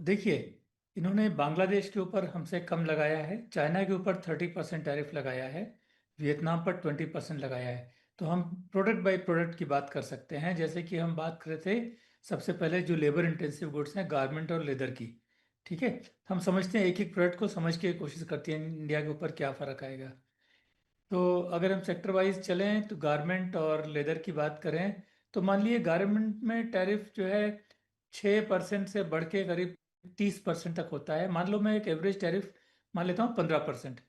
देखिए, इन्होंने बांग्लादेश के ऊपर हमसे कम लगाया है, चाइना के ऊपर 30% टैरिफ लगाया है, वियतनाम पर 20% लगाया है। तो हम प्रोडक्ट बाय प्रोडक्ट की बात कर सकते हैं। जैसे कि हम बात कर रहे थे सबसे पहले जो लेबर इंटेंसिव गुड्स हैं, गारमेंट और लेदर की। ठीक है, हम समझते हैं, एक एक प्रोडक्ट को समझ के कोशिश करती हैं इंडिया के ऊपर क्या फ़र्क आएगा। तो अगर हम सेक्टर वाइज चलें तो गारमेंट और लेदर की बात करें, तो मान लीजिए गारमेंट में टैरिफ जो है 6% से बढ़ के करीब 30% तक होता है। मान लो मैं एक एवरेज टैरिफ मान लेता हूँ 15%।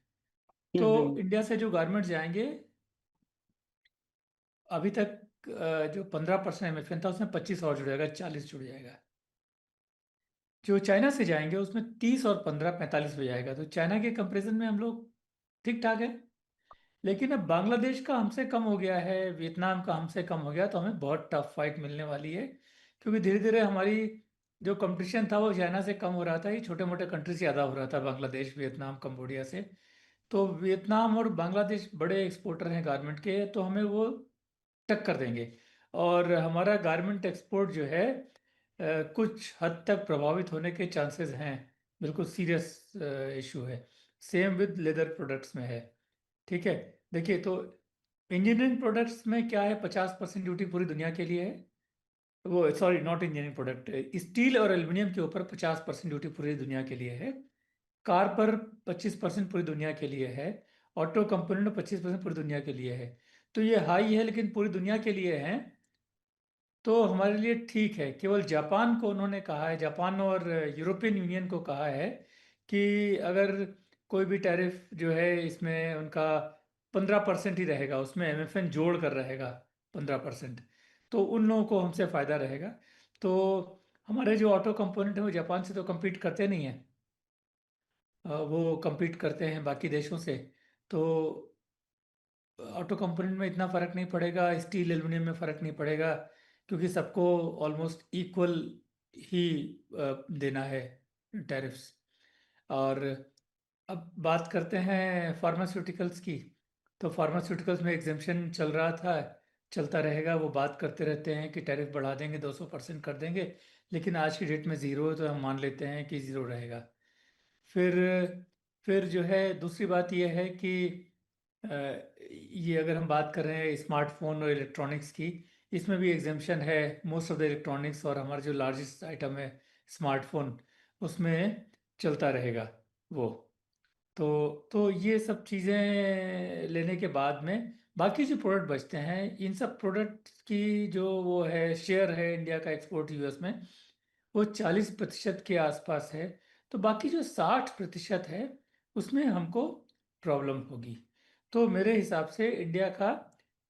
तो हम्म। इंडिया से जो गारमेंट जाएंगे अभी तक, जो 15% एमएफएन था उसमें 25 और जुड़ जाएगा, 40 जुड़ जाएगा। जो चाइना से जाएंगे उसमें 30 और 15 45 हो जाएगा। तो चाइना के कंपैरिजन में हम लोग ठीक ठाक है। लेकिन अब बांग्लादेश का हमसे कम हो गया है, वियतनाम का हमसे कम हो गया, तो हमें बहुत टफ फाइट मिलने वाली है। क्योंकि धीरे धीरे हमारी जो कंपटीशन था वो चाइना से कम हो रहा था, ये छोटे मोटे कंट्री से ज़्यादा हो रहा था, बांग्लादेश, वियतनाम, कंबोडिया से। तो वियतनाम और बांग्लादेश बड़े एक्सपोर्टर हैं गारमेंट के, तो हमें वो टक्कर देंगे। और हमारा गारमेंट एक्सपोर्ट जो है कुछ हद तक प्रभावित होने के चांसेस हैं। बिल्कुल सीरियस इशू है। सेम विद लेदर प्रोडक्ट्स में है। ठीक है। देखिए, तो इंजीनियरिंग प्रोडक्ट्स में क्या है, 50% ड्यूटी पूरी दुनिया के लिए है। वो sorry, not engineering product, steel और एल्युमिनियम के ऊपर 50% ड्यूटी पूरी दुनिया के लिए है। कार पर 25% पूरी दुनिया के लिए है। ऑटो कंपोनेंट में 25% पूरी दुनिया के लिए है। तो ये हाई है, लेकिन पूरी दुनिया के लिए है। तो हमारे लिए ठीक है। केवल जापान को उन्होंने कहा है, जापान और यूरोपियन यूनियन को कहा है कि अगर कोई भी टैरिफ जो है इसमें उनका 15% ही रहेगा, उसमें एमएफएन जोड़ कर रहेगा 15%, तो उन लोगों को हमसे फ़ायदा रहेगा। तो हमारे जो ऑटो कंपोनेंट है वो जापान से तो compete करते नहीं हैं। वो compete करते हैं बाकी देशों से। तो ऑटो कंपोनेंट में इतना फ़र्क नहीं पड़ेगा, स्टील एल्युमिनियम में फ़र्क नहीं पड़ेगा, क्योंकि सबको ऑलमोस्ट इक्वल ही देना है टैरिफ्स। और अब बात करते हैं फार्मास्यूटिकल्स की। तो फार्मास्यूटिकल्स में एग्जेम्पशन चल रहा था, चलता रहेगा। वो बात करते रहते हैं कि टैरिफ बढ़ा देंगे, 200% कर देंगे, लेकिन आज की डेट में ज़ीरो है, तो हम मान लेते हैं कि ज़ीरो रहेगा। फिर फिर जो है दूसरी बात यह है कि ये अगर हम बात कर रहे हैं स्मार्टफोन और इलेक्ट्रॉनिक्स की, इसमें भी एग्जेम्पशन है। मोस्ट ऑफ द इलेक्ट्रॉनिक्स और हमारा जो लार्जेस्ट आइटम है स्मार्टफोन, उसमें चलता रहेगा वो। तो तो ये सब चीज़ें लेने के बाद में बाकी जो प्रोडक्ट बचते हैं, इन सब प्रोडक्ट की जो वो है शेयर है इंडिया का एक्सपोर्ट यूएस में, वो 40% के आसपास है। तो बाकी जो 60% है उसमें हमको प्रॉब्लम होगी। तो मेरे हिसाब से इंडिया का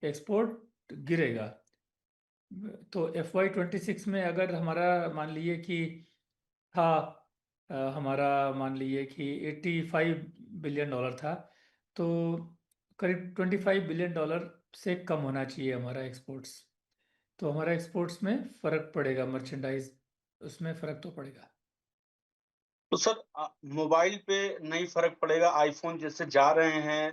एक्सपोर्ट गिरेगा। तो FY 26 में अगर हमारा मान लीजिए कि था, हमारा मान लीजिए कि $85 बिलियन था, तो करीब $25 बिलियन से कम होना चाहिए हमारा एक्सपोर्ट्स। तो हमारा एक्सपोर्ट्स में फ़र्क पड़ेगा, मर्चेंडाइज उसमें फ़र्क तो पड़ेगा। तो सर मोबाइल पे नहीं फर्क पड़ेगा, आईफोन जैसे जा रहे हैं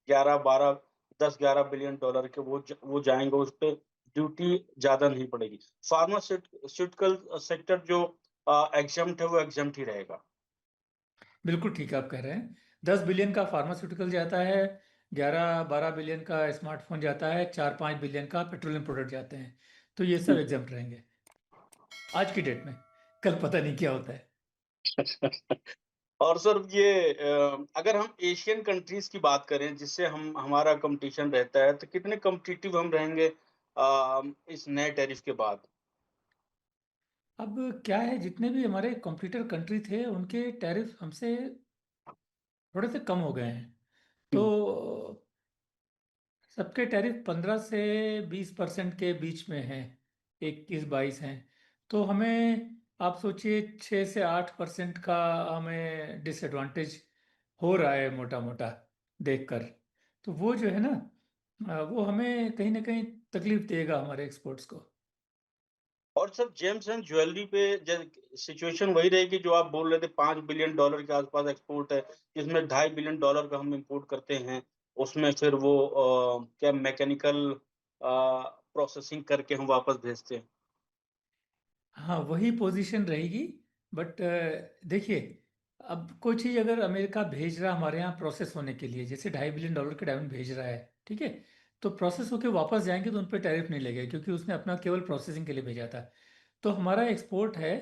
11 12 10 11 बिलियन डॉलर के, वो जाएंगे, उस पे ड्यूटी ज्यादा नहीं पड़ेगी। फार्मास्यूटिकल सेक्टर जो एग्जम्प्ट है वो एग्जम्प्ट ही रहेगा। बिल्कुल ठीक है, आप कह रहे हैं। 10 बिलियन का फार्मास्यूटिकल जाता है, 11-12 बिलियन का स्मार्टफोन जाता है, 4-5 बिलियन का पेट्रोलियम प्रोडक्ट जाते हैं। तो ये सब एग्जाम्प्ट रहेंगे आज की डेट में। कल पता नहीं क्या होता है। और सर ये अगर हम एशियन कंट्रीज की बात करें जिससे हम हमारा कंपटीशन रहता है, तो कितने कॉम्पिटिटिव हम रहेंगे इस नए टैरिफ के बाद? अब क्या है, जितने भी हमारे कॉम्पिटिटर कंट्री थे उनके टैरिफ हमसे थोड़े से कम हो गए हैं। तो हम्म। सबके टैरिफ 15 से 20% के बीच में हैं, 21-22 हैं। तो हमें आप सोचिए 6 से 8% का हमें डिसएडवांटेज हो रहा है मोटा मोटा देखकर। तो वो जो है ना, वो हमें कहीं ना कहीं तकलीफ देगा हमारे एक्सपोर्ट्स को। और सर जेम्स एंड ज्वेलरी पे सिचुएशन वही रहेगी जो आप बोल रहे थे, $5 बिलियन के आसपास एक्सपोर्ट है, जिसमें $2.5 बिलियन का हम इंपोर्ट करते हैं। उसमें फिर वो क्या मैकेनिकल प्रोसेसिंग करके हम वापस भेजते हैं। हाँ, वही पोजीशन रहेगी। बट देखिए, अब कोई चीज़ अगर अमेरिका भेज रहा हमारे यहाँ प्रोसेस होने के लिए, जैसे $2.5 बिलियन के डायमंड भेज रहा है, ठीक है, तो प्रोसेस होके वापस जाएंगे तो उन पर टैरिफ नहीं लगेगा, क्योंकि उसने अपना केवल प्रोसेसिंग के लिए भेजा था। तो हमारा एक्सपोर्ट है,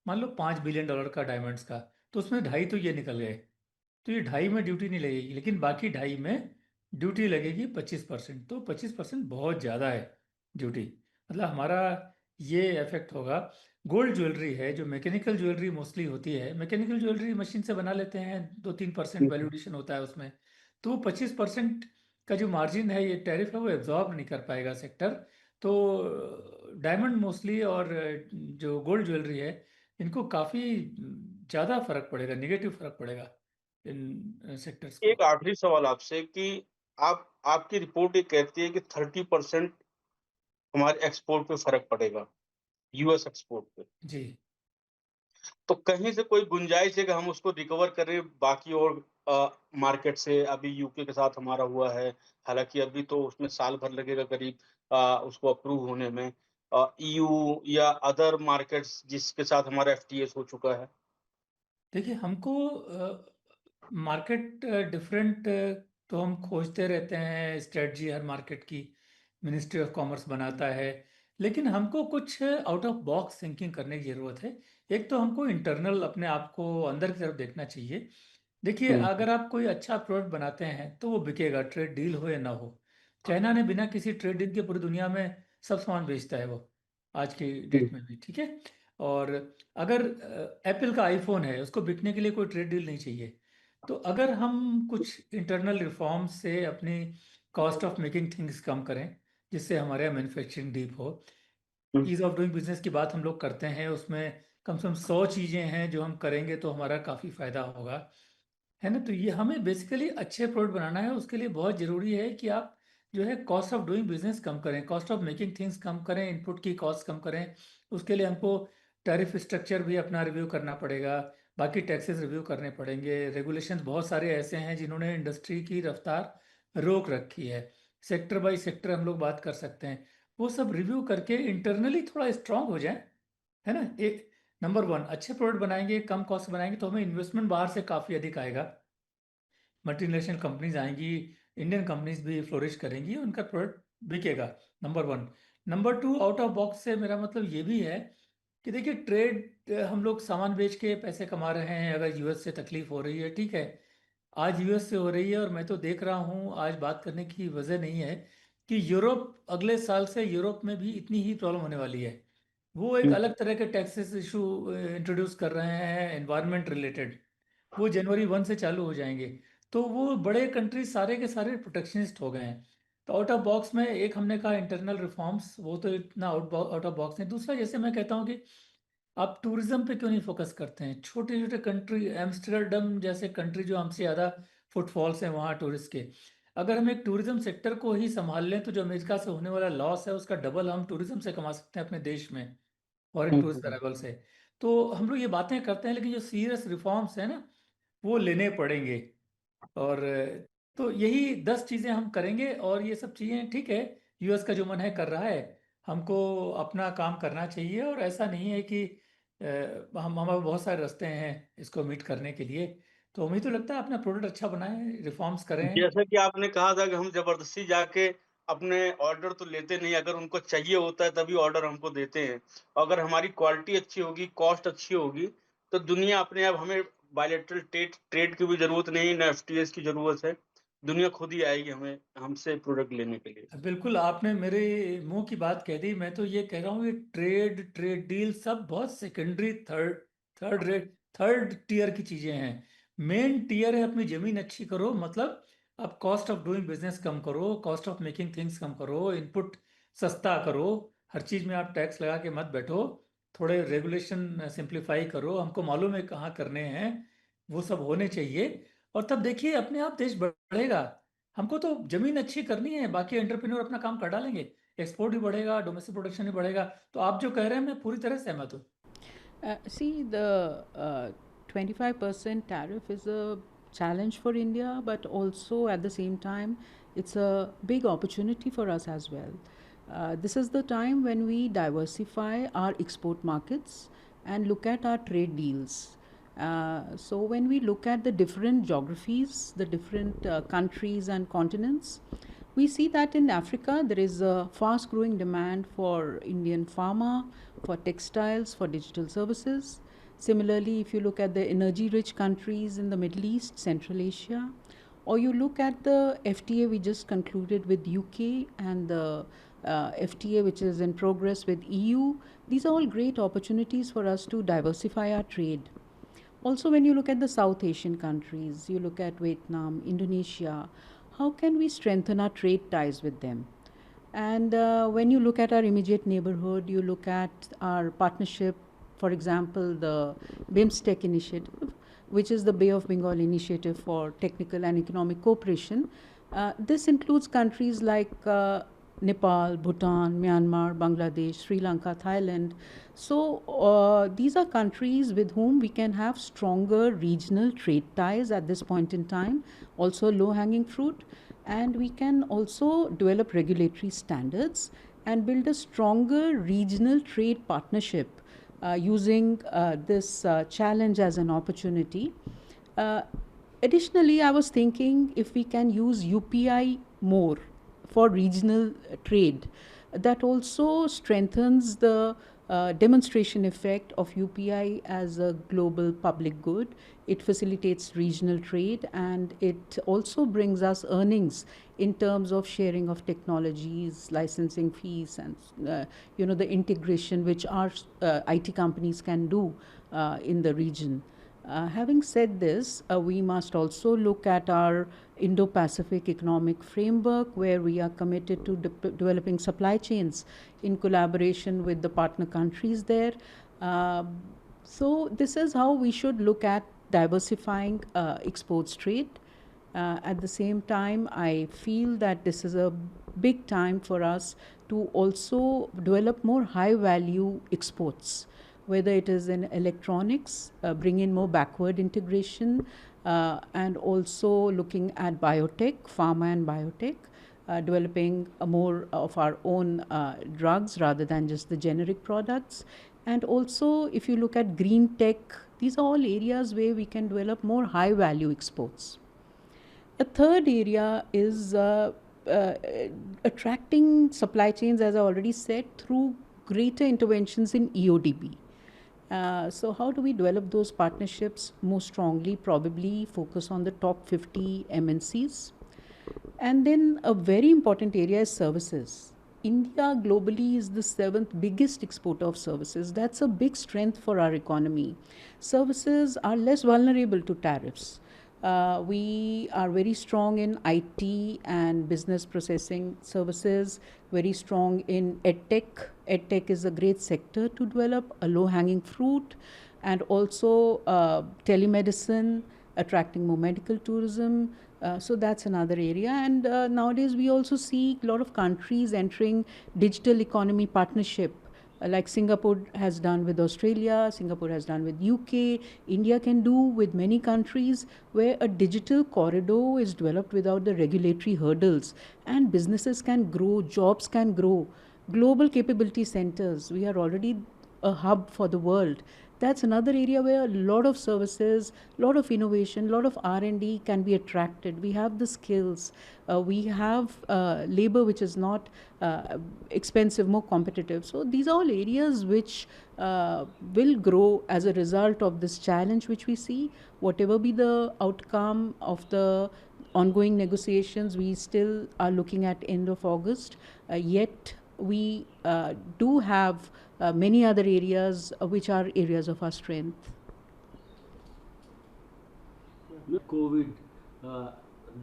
मान लो $5 बिलियन का डायमंड्स का, तो उसमें ढाई तो ये निकल गए। तो ये ढाई में ड्यूटी नहीं लगेगी, लेकिन बाकी ढाई में ड्यूटी लगेगी 25%। तो 25% बहुत ज़्यादा है ड्यूटी। मतलब हमारा ये इफेक्ट होगा। गोल्ड ज्वेलरी है, जो मैकेनिकल ज्वेलरी मोस्टली होती है, मैकेनिकल ज्वेलरी मशीन से बना लेते हैं, 2-3% हम्म। वैल्यूएशन होता है उसमें। तो 25% का जो मार्जिन है, ये टैरिफ है, वो एब्जॉर्ब नहीं कर पाएगा सेक्टर। तो डायमंड मोस्टली और जो गोल्ड ज्वेलरी है, इनको काफ़ी ज़्यादा फर्क पड़ेगा, निगेटिव फर्क पड़ेगा इन सेक्टर्स को। एक आखिरी सवाल आपसे कि आपकी रिपोर्ट ये कहती है कि 30% हमारे एक्सपोर्ट पे फ़र्क पड़ेगा, यूएस एक्सपोर्ट पे। जी। तो कहीं से कोई गुंजाइश है कि हम उसको रिकवर करें बाकी और मार्केट से? अभी यूके के साथ हमारा हुआ है, हालाँकि अभी तो उसमें साल भर लगेगा करीब उसको अप्रूव होने में। ईयू या अदर मार्केट्स जिसके साथ हमारा एफटीएस हो चुका है? देखिए, हमको मार्केट डिफरेंट तो हम खोजते रहते हैं, स्ट्रेटजी हर मार्केट की मिनिस्ट्री ऑफ कॉमर्स बनाता है। लेकिन हमको कुछ आउट ऑफ बॉक्स थिंकिंग करने की ज़रूरत है। एक तो हमको इंटरनल अपने आप को अंदर की तरफ देखना चाहिए। देखिए, हुँ, अगर आप कोई अच्छा प्रोडक्ट बनाते हैं तो वो बिकेगा, ट्रेड डील हो या ना हो। चाइना ने बिना किसी ट्रेड डील के पूरी दुनिया में सब सामान बेचता है वो, आज की हुँ, डेट में भी, ठीक है। और अगर एप्पल का आईफोन है, उसको बिकने के लिए कोई ट्रेड डील नहीं चाहिए। तो अगर हम कुछ इंटरनल रिफॉर्म से अपनी cost of making things come करें, जिससे हमारे यहाँ मैन्युफैक्चरिंग डीप हो। हुँ। ईज ऑफ डूइंग बिजनेस की बात हम लोग करते हैं, उसमें कम से कम 100 चीज़ें हैं जो हम करेंगे तो हमारा काफ़ी फायदा होगा, है ना। तो ये हमें बेसिकली अच्छे प्रोडक्ट बनाना है, उसके लिए बहुत ज़रूरी है कि आप जो है कॉस्ट ऑफ डूइंग बिजनेस कम करें, cost of making things come करें, इनपुट की कॉस्ट कम करें। उसके लिए हमको टैरिफ स्ट्रक्चर भी अपना रिव्यू करना पड़ेगा, बाकी टैक्सेस रिव्यू करने पड़ेंगे। रेगुलेशंस बहुत सारे ऐसे हैं जिन्होंने इंडस्ट्री की रफ्तार रोक रखी है। सेक्टर बाय सेक्टर हम लोग बात कर सकते हैं। वो सब रिव्यू करके इंटरनली थोड़ा स्ट्रांग हो जाए, है ना। एक नंबर वन, अच्छे प्रोडक्ट बनाएंगे, कम कॉस्ट बनाएंगे, तो हमें इन्वेस्टमेंट बाहर से काफ़ी अधिक आएगा। मल्टीनेशनल कंपनीज आएंगी, इंडियन कंपनीज भी फ्लोरिश करेंगी, उनका प्रोडक्ट बिकेगा। Number one. Number two, out of box से मेरा मतलब ये भी है कि देखिए, ट्रेड हम लोग सामान बेच के पैसे कमा रहे हैं। अगर यूएस से तकलीफ हो रही है, ठीक है, आज यूएस से हो रही है, और मैं तो देख रहा हूँ, आज बात करने की वजह नहीं है कि यूरोप अगले साल से यूरोप में भी इतनी ही प्रॉब्लम होने वाली है। वो एक हुँ, अलग तरह के टैक्सेस इशू इंट्रोड्यूस कर रहे हैं, एनवायरनमेंट रिलेटेड। वो जनवरी 1 से चालू हो जाएंगे। तो वो बड़े कंट्रीज सारे के सारे प्रोटेक्शनिस्ट हो गए हैं। तो आउट ऑफ बॉक्स में एक हमने कहा इंटरनल रिफॉर्म्स, वो तो इतना आउट ऑफ बॉक्स नहीं। दूसरा, जैसे मैं कहता हूँ कि आप टूरिज्म पे क्यों नहीं फोकस करते हैं। छोटे छोटे कंट्री, एम्स्टर्डम जैसे कंट्री जो हमसे ज़्यादा फुटफॉल्स हैं वहाँ टूरिस्ट के, अगर हम एक टूरिज्म सेक्टर को ही संभाल लें तो जो अमेरिका से होने वाला लॉस है उसका डबल हम टूरिज्म से कमा सकते हैं अपने देश में, फॉरेन हुँ, टूरिस्ट हुँ। अराइवल से। तो हम लोग ये बातें करते हैं, लेकिन जो सीरियस रिफॉर्म्स हैं ना, वो लेने पड़ेंगे। और तो यही 10 चीज़ें हम करेंगे, और ये सब चीज़ें ठीक है, यूएस का जो मन है कर रहा है। हमको अपना काम करना चाहिए, और ऐसा नहीं है कि हम हमारे बहुत सारे रास्ते हैं इसको मीट करने के लिए। तो हमें तो लगता है अपना प्रोडक्ट अच्छा बनाएं, रिफॉर्म्स करें। जैसा कि आपने कहा था कि हम ज़बरदस्ती जाके अपने ऑर्डर तो लेते नहीं, अगर उनको चाहिए होता है तभी ऑर्डर हमको देते हैं। अगर हमारी क्वालिटी अच्छी होगी, कॉस्ट अच्छी होगी, तो दुनिया अपने आप हमें बायलैटरल ट्रेड की भी ज़रूरत नहीं, ना एफटीएस की ज़रूरत है। दुनिया खुद ही आएगी हमें हमसे प्रोडक्ट लेने के लिए। बिल्कुल, आपने मेरे मुंह की बात कह दी। मैं तो ये कह रहा हूँ, ये ट्रेड ट्रेड डील सब बहुत secondary, third rate, third tier की चीजें हैं। मेन टीयर है अपनी जमीन अच्छी करो, मतलब आप कॉस्ट ऑफ डूइंग बिजनेस कम करो, cost of making things come करो, इनपुट सस्ता करो। हर चीज में आप टैक्स लगा के मत बैठो, थोड़े रेगुलेशन सिंप्लीफाई करो, हमको मालूम है कहाँ करने हैं, वो सब होने चाहिए। और तब देखिए अपने आप देश बढ़ेगा। हमको तो जमीन अच्छी करनी है, बाकी एंटरप्रेन्योर अपना काम कर डालेंगे, एक्सपोर्ट भी बढ़ेगा, डोमेस्टिक प्रोडक्शन भी बढ़ेगा। तो आप जो कह रहे हैं, मैं पूरी तरह सहमत हूँ। See, the 25% tariff is a challenge for India, but also at the same time, it's a big opportunity for us as well. This is the time when we diversify our export markets. and look at our trade deals. So when we look at the different geographies, the different countries and continents, we see that in Africa there is a fast growing demand for Indian pharma, for textiles, for digital services. Similarly, if you look at the energy rich countries in the Middle East, Central Asia, or you look at the FTA we just concluded with UK and the FTA which is in progress with EU, these are all great opportunities for us to diversify our trade. Also, when you look at the South Asian countries, you look at Vietnam, Indonesia, how can we strengthen our trade ties with them? And when you look at our immediate neighborhood, you look at our partnership, for example, the BIMSTEC initiative, which is the Bay of Bengal initiative for technical and economic cooperation. This includes countries like Nepal, Bhutan, Myanmar, Bangladesh, Sri Lanka, Thailand. So these are countries with whom we can have stronger regional trade ties at this point in time, also low hanging fruit. And we can also develop regulatory standards and build a stronger regional trade partnership using this challenge as an opportunity. Additionally, I was thinking if we can use UPI more for regional trade, that also strengthens the demonstration effect of UPI as a global public good. It facilitates regional trade and it also brings us earnings in terms of sharing of technologies, licensing fees, and the integration which our IT companies can do in the region. Having said this, we must also look at our Indo-Pacific economic framework, where we are committed to developing supply chains in collaboration with the partner countries there. So this is how we should look at diversifying exports trade. At the same time, I feel that this is a big time for us to also develop more high value exports, whether it is in electronics, bring in more backward integration, and also looking at biotech, pharma and biotech, developing more of our own drugs rather than just the generic products. And also, if you look at green tech, these are all areas where we can develop more high value exports. A third area is attracting supply chains, as I already said, through greater interventions in EODB. So how do we develop those partnerships more strongly? Probably focus on the top 50 MNCs. And then a very important area is services. India globally is the 7th biggest exporter of services. That's a big strength for our economy. Services are less vulnerable to tariffs. We are very strong in IT and business processing services, very strong in EdTech. EdTech is a great sector to develop, a low-hanging fruit, and also telemedicine, attracting more medical tourism. So that's another area. And nowadays we also see a lot of countries entering digital economy partnership, like Singapore has done with Australia, Singapore has done with UK, India can do with many countries, where a digital corridor is developed without the regulatory hurdles, and businesses can grow, jobs can grow. Global capability centers, we are already a hub for the world. That's another area where a lot of services, a lot of innovation, a lot of R&D can be attracted. We have the skills, we have labor which is not expensive, more competitive. So these are all areas which will grow as a result of this challenge which we see. Whatever be the outcome of the ongoing negotiations, we still are looking at end of August, yet we do have many other areas which are areas of our strength. COVID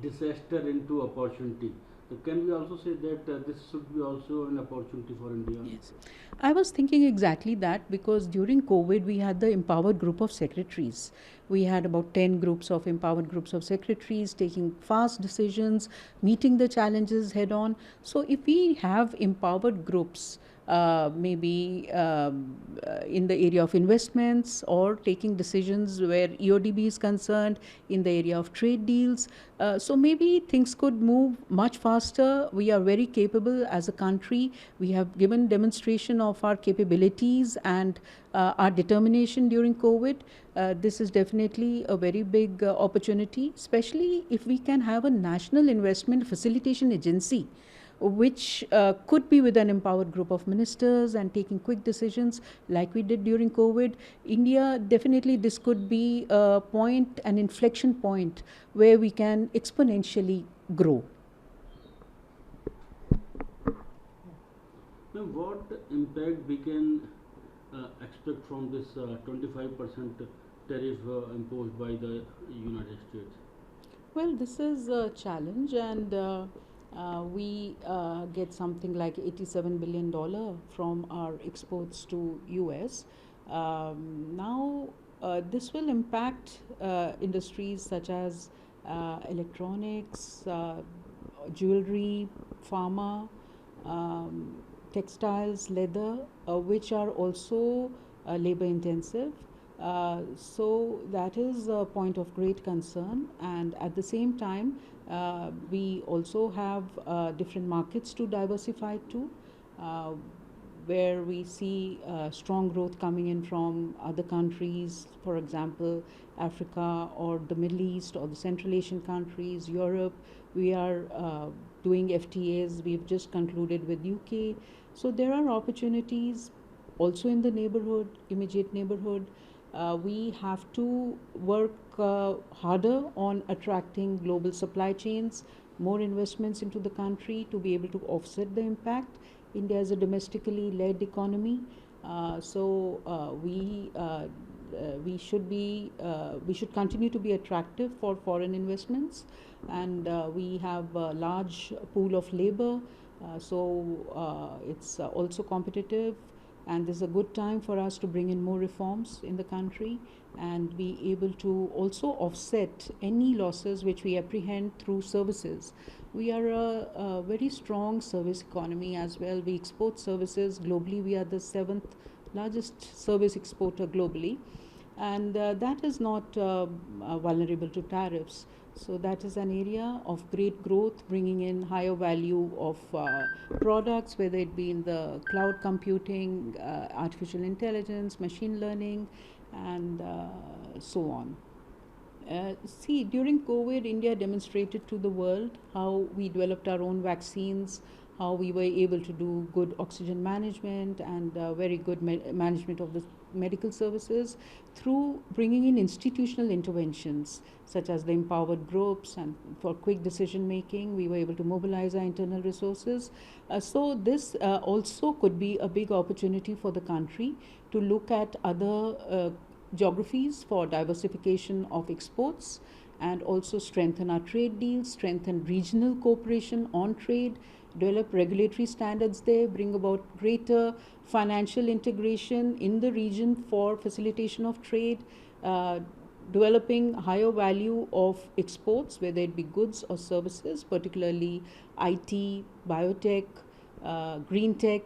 disaster into opportunity. So can we also say that this should be also an opportunity for India? Yes. I was thinking exactly that, because during COVID we had the empowered group of secretaries. We had about 10 groups of empowered groups of secretaries taking fast decisions, meeting the challenges head on. So if we have empowered groups maybe in the area of investments, or taking decisions where EODB is concerned in the area of trade deals. So maybe things could move much faster. We are very capable as a country. We have given demonstration of our capabilities and our determination during COVID. This is definitely a very big opportunity, especially if we can have a national investment facilitation agency, which could be with an empowered group of ministers and taking quick decisions like we did during COVID. India, definitely this could be a point, an inflection point where we can exponentially grow. Now, what impact we can expect from this 25% tariff imposed by the United States? Well, this is a challenge, and we get something like $87 billion from our exports to US. Now, this will impact industries such as electronics, jewelry, pharma, textiles, leather, which are also labor intensive. So that is a point of great concern, and at the same time we also have different markets to diversify to, where we see strong growth coming in from other countries, for example Africa or the Middle East or the Central Asian countries, Europe. We are doing FTAs, we've just concluded with UK. So there are opportunities also in the neighborhood, immediate neighborhood. We have to work harder on attracting global supply chains, more investments into the country to be able to offset the impact. India is a domestically led economy, so we should continue to be attractive for foreign investments, and we have a large pool of labor, so it's also competitive. And this is a good time for us to bring in more reforms in the country and be able to also offset any losses which we apprehend through services. We are a very strong service economy as well. We export services globally. We are the 7th largest service exporter globally, and that is not vulnerable to tariffs. So that is an area of great growth, bringing in higher value of products, whether it be in the cloud computing, artificial intelligence, machine learning, and so on. See, during COVID, India demonstrated to the world how we developed our own vaccines, how we were able to do good oxygen management and very good management of the medical services through bringing in institutional interventions such as the empowered groups, and for quick decision making we were able to mobilize our internal resources. So this also could be a big opportunity for the country to look at other geographies for diversification of exports, and also strengthen our trade deals, strengthen regional cooperation on trade, develop regulatory standards there, bring about greater financial integration in the region for facilitation of trade, developing higher value of exports, whether it be goods or services, particularly IT, biotech, green tech.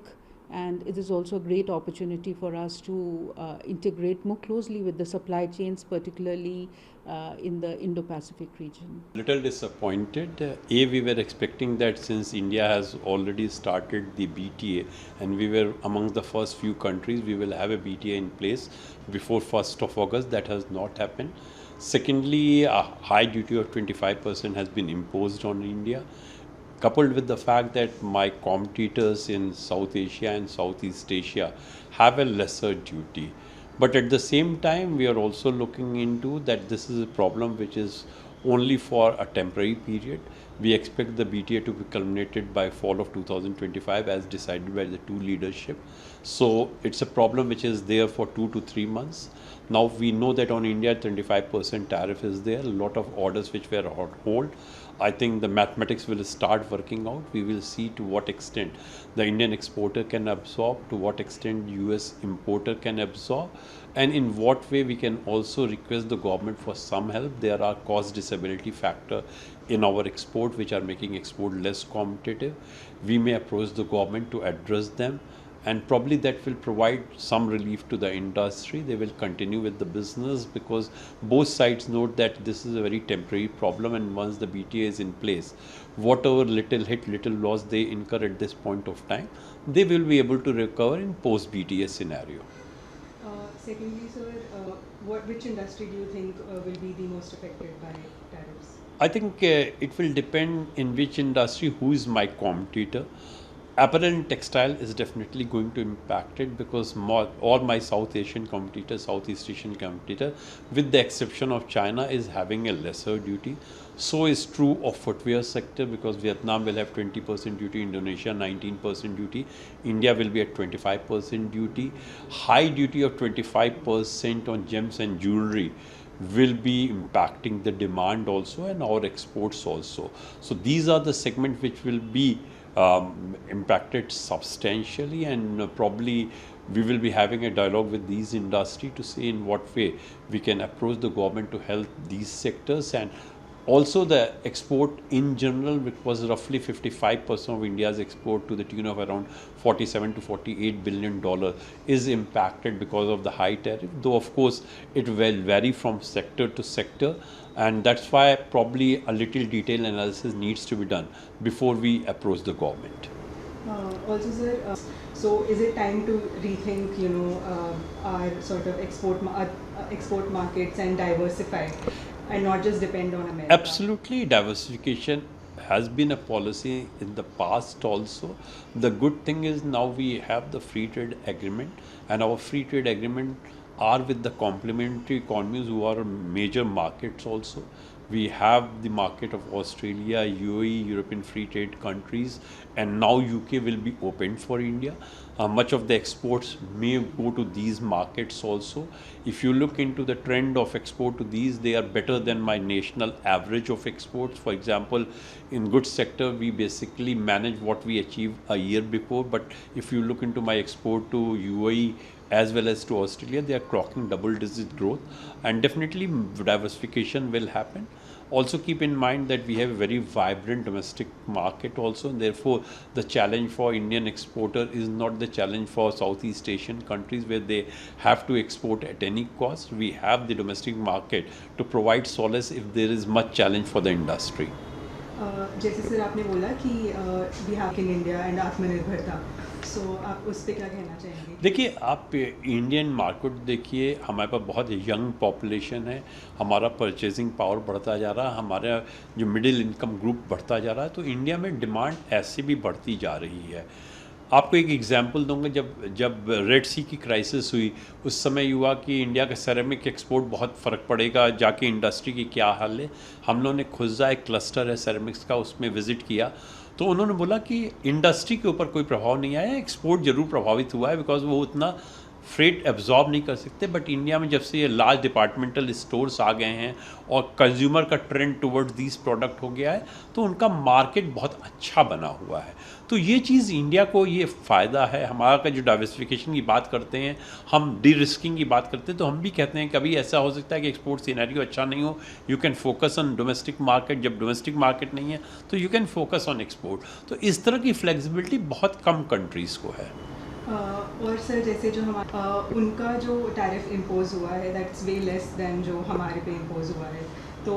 And it is also a great opportunity for us to integrate more closely with the supply chains, particularly in the Indo-Pacific region. Little disappointed. We were expecting that since India has already started the BTA and we were among the first few countries, we will have a BTA in place before 1st of August. That has not happened. Secondly, a high duty of 25% has been imposed on India, coupled with the fact that my competitors in South Asia and Southeast Asia have a lesser duty. But at the same time, we are also looking into that this is a problem which is only for a temporary period. We expect the BTA to be culminated by fall of 2025 as decided by the two leadership. So it's a problem which is there for 2 to 3 months. Now we know that on India 25% tariff is there, a lot of orders which were on hold. I think the mathematics will start working out. We will see to what extent the Indian exporter can absorb, to what extent US importer can absorb, and in what way we can also request the government for some help. There are cost disability factor in our export which are making export less competitive. We may approach the government to address them and probably that will provide some relief to the industry. They will continue with the business because both sides note that this is a very temporary problem, and once the BTA is in place, whatever little hit, little loss they incur at this point of time, they will be able to recover in post BTA scenario. Secondly, sir, which industry do you think will be the most affected by tariffs? I think it will depend in which industry, who is my competitor. Apparel and textile is definitely going to impact it because all my South Asian competitors, Southeast Asian competitor, with the exception of China, is having a lesser duty. So is true of footwear sector because Vietnam will have 20% duty, Indonesia 19% duty, India will be at 25% duty. High duty of 25% on gems and jewelry will be impacting the demand also and our exports also. So these are the segments which will be impacted substantially, and probably we will be having a dialogue with these industry to see in what way we can approach the government to help these sectors. And also the export in general, which was roughly 55% of India's export to the tune of around $47 to $48 billion, is impacted because of the high tariff, though of course it will vary from sector to sector, and that's why probably a little detailed analysis needs to be done before we approach the government. Also, sir, so is it time to rethink, our sort of export markets and diversify, and not just depend on America? Absolutely, diversification has been a policy in the past also. The good thing is now we have the free trade agreement, and our free trade agreement are with the complementary economies who are major markets also. We have the market of Australia, UAE, European free trade countries, and now UK will be opened for India. Much of the exports may go to these markets also. If you look into the trend of export to these, they are better than my national average of exports. For example, in goods sector, we basically manage what we achieved a year before, but if you look into my export to UAE as well as to Australia, they are clocking double-digit growth, and definitely diversification will happen. Also keep in mind that we have a very vibrant domestic market also, and therefore the challenge for Indian exporter is not the challenge for Southeast Asian countries where they have to export at any cost. We have the domestic market to provide solace if there is much challenge for the industry. जैसे sir आपने बोला कि we have in India and आत्मनिर्भरता, so आप उस पर क्या कहना चाहेंगे? देखिए, आप इंडियन मार्केट देखिए, हमारे पास बहुत यंग पॉपुलेशन है, हमारा परचेजिंग पावर बढ़ता जा रहा है, हमारा जो मिडिल इनकम ग्रुप बढ़ता जा रहा है, तो इंडिया में डिमांड ऐसे भी बढ़ती जा रही है। आपको एक एग्जांपल दूंगा, जब रेड सी की क्राइसिस हुई उस समय हुआ कि इंडिया का सेरेमिक एक्सपोर्ट बहुत फ़र्क पड़ेगा, जाके इंडस्ट्री की क्या हाल है। हम लोगों ने खुजा एक क्लस्टर है सेरेमिक्स का, उसमें विज़िट किया तो उन्होंने बोला कि इंडस्ट्री के ऊपर कोई प्रभाव नहीं आया, एक्सपोर्ट ज़रूर प्रभावित हुआ है बिकॉज वो उतना फ्रेट एब्जॉर्ब नहीं कर सकते। बट इंडिया में जब से ये लार्ज डिपार्टमेंटल स्टोर्स आ गए हैं और कंज्यूमर का ट्रेंड टुवर्ड्स दिस प्रोडक्ट हो गया है, तो उनका मार्केट बहुत अच्छा बना हुआ है। तो ये चीज़ इंडिया को ये फ़ायदा है। हमारा का जो डाइवर्सिफिकेशन की बात करते हैं, हम डी रिस्किंग की बात करते हैं, तो हम भी कहते हैं कभी ऐसा हो सकता है कि एक्सपोर्ट सिनेरियो अच्छा नहीं हो, you can focus on domestic market. जब डोमेस्टिक मार्केट नहीं है तो you can focus on export. तो इस तरह की फ्लेक्सिबिलिटी बहुत कम कंट्रीज़ को है। और सर जैसे जो उनका जो टैरिफ इम्पोज हुआ है दैट्स वे लेस देन जो हमारे पे इम्पोज हुआ है, तो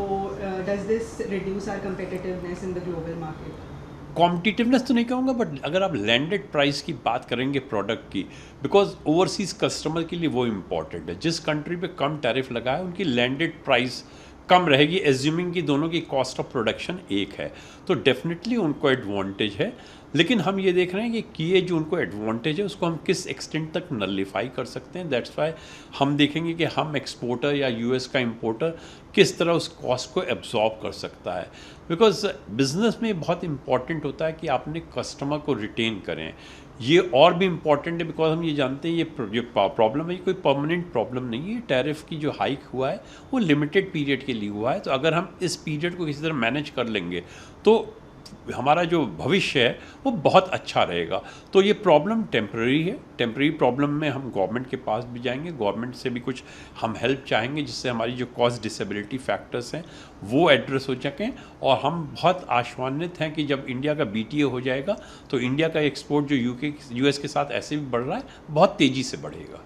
does this reduce our competitiveness in the global market? Competitiveness तो नहीं कहूँगा, बट अगर आप लैंडेड प्राइस की बात करेंगे प्रोडक्ट की, बिकॉज ओवरसीज़ कस्टमर के लिए वो इम्पॉर्टेंट है। जिस कंट्री पे कम टैरिफ लगा है उनकी लैंडेड प्राइस कम रहेगी, एज्यूमिंग कि दोनों की कॉस्ट ऑफ प्रोडक्शन एक है, तो डेफिनेटली उनको एडवांटेज है। लेकिन हम ये देख रहे हैं कि ये जो उनको एडवांटेज है उसको हम किस एक्सटेंट तक नलिफाई कर सकते हैं। दैट्स वाई हम देखेंगे कि हम एक्सपोर्टर या यूएस का इंपोर्टर किस तरह उस कॉस्ट को एब्जॉर्ब कर सकता है। बिकॉज बिजनेस में बहुत इंपॉर्टेंट होता है कि आपने कस्टमर को रिटेन करें। ये और भी इम्पॉर्टेंट है बिकॉज हम ये जानते हैं ये जो प्रॉब्लम है ये कोई परमानेंट प्रॉब्लम नहीं है। टैरिफ की जो हाइक हुआ है वो लिमिटेड पीरियड के लिए हुआ है, तो अगर हम इस पीरियड को किसी तरह मैनेज कर लेंगे तो हमारा जो भविष्य है वो बहुत अच्छा रहेगा। तो ये प्रॉब्लम टेम्पररी है, टेम्पररी प्रॉब्लम में हम गवर्नमेंट के पास भी जाएंगे, गवर्नमेंट से भी कुछ हम हेल्प चाहेंगे जिससे हमारी जो कॉस्ट डिसेबिलिटी फैक्टर्स हैं वो एड्रेस हो सकें। और हम बहुत आश्वान्वित हैं कि जब इंडिया का BTA हो जाएगा तो इंडिया का एक्सपोर्ट जो यूएस के साथ ऐसे भी बढ़ रहा है बहुत तेज़ी से बढ़ेगा।